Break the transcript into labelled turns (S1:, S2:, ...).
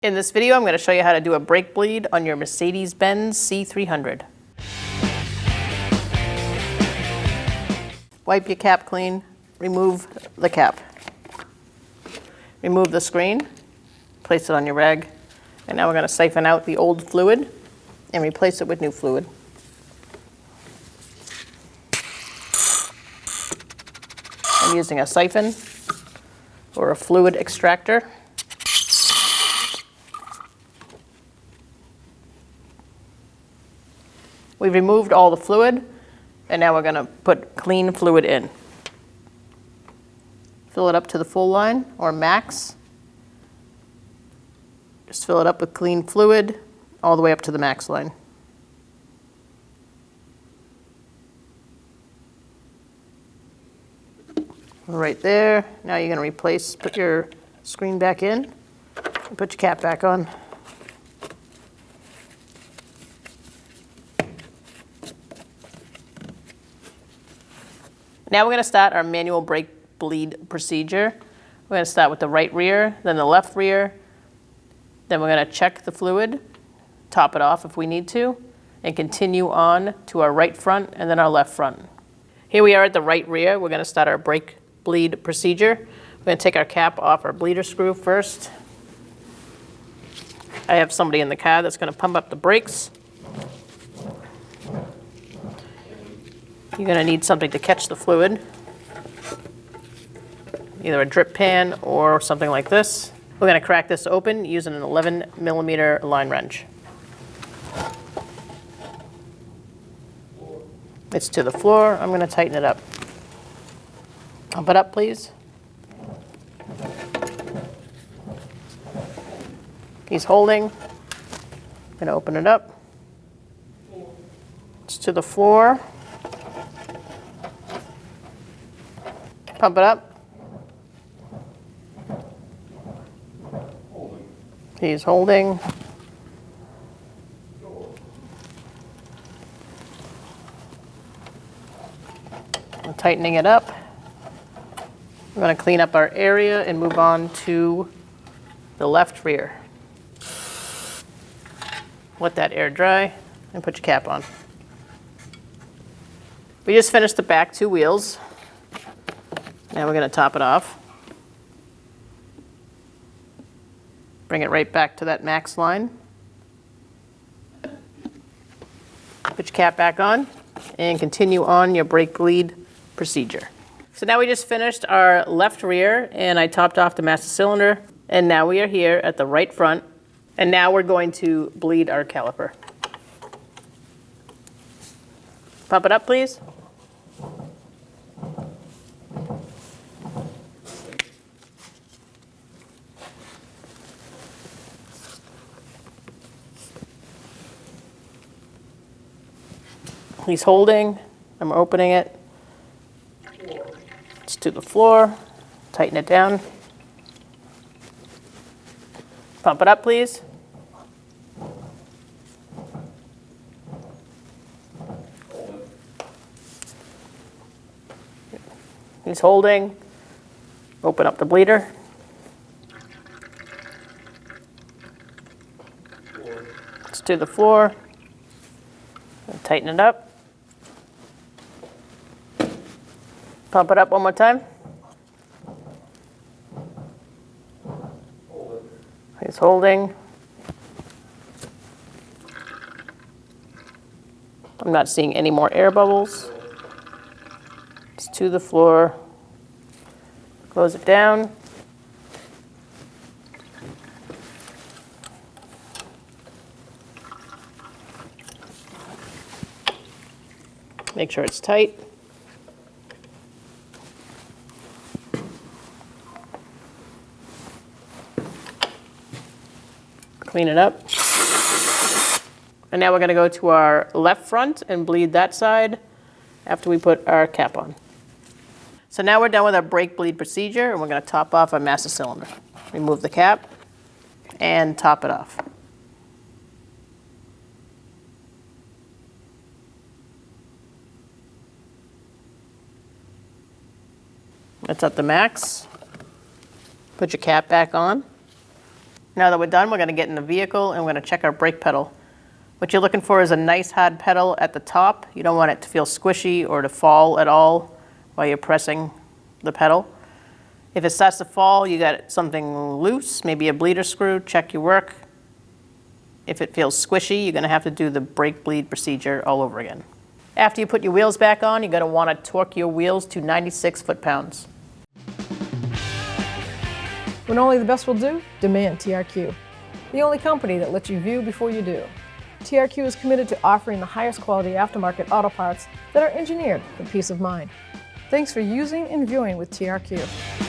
S1: In this video, I'm going to show you how to do a brake bleed on your Mercedes-Benz C300. Wipe your cap clean, remove the cap. Remove the screen, place it on your rag, and now we're going to siphon out the old fluid and replace it with new fluid. I'm using a siphon or a fluid extractor. We've removed all the fluid, and now we're going to put clean fluid in. Fill it up to the full line, or max. Just fill it up with clean fluid, all the way up to the max line. Right there. Now you're going to put your screen back in, and put your cap back on. Now we're going to start our manual brake bleed procedure. We're going to start with the right rear, then the left rear. Then we're going to check the fluid, top it off if we need to, and continue on to our right front and then our left front. Here we are at the right rear. We're going to start our brake bleed procedure. We're going to take our cap off our bleeder screw first. I have somebody in the car that's going to pump up the brakes. You're going to need something to catch the fluid, either a drip pan or something like this. We're going to crack this open using an 11mm line wrench. It's to the floor. I'm going to tighten it up. Pump it up, please. He's holding. I'm going to open it up. It's to the floor. Pump it up. He's holding. I'm tightening it up. We're going to clean up our area and move on to the left rear. Let that air dry and put your cap on. We just finished the back two wheels. Now we're going to top it off. Bring it right back to that max line. Put your cap back on and continue on your brake bleed procedure. So now we just finished our left rear and I topped off the master cylinder, and now we are here at the right front, and now we're going to bleed our caliper. Pump it up, please. He's holding. I'm opening it. It's to the floor. Tighten it down. Pump it up, please. He's holding. Open up the bleeder. It's to the floor. Tighten it up. Pump it up one more time. He's holding. I'm not seeing any more air bubbles. It's to the floor. Close it down. Make sure it's tight. Clean it up. And now we're going to go to our left front and bleed that side after we put our cap on. So now we're done with our brake bleed procedure, and we're going to top off our master cylinder. Remove the cap and top it off. That's at the max. Put your cap back on. Now that we're done, we're going to get in the vehicle and we're going to check our brake pedal. What you're looking for is a nice hard pedal at the top. You don't want it to feel squishy or to fall at all while you're pressing the pedal. If it starts to fall, you got something loose, maybe a bleeder screw, check your work. If it feels squishy, you're going to have to do the brake bleed procedure all over again. After you put your wheels back on, you're going to want to torque your wheels to 96 foot-pounds.
S2: When only the best will do, demand TRQ. The only company that lets you view before you do. TRQ is committed to offering the highest quality aftermarket auto parts that are engineered for peace of mind. Thanks for using and viewing with TRQ.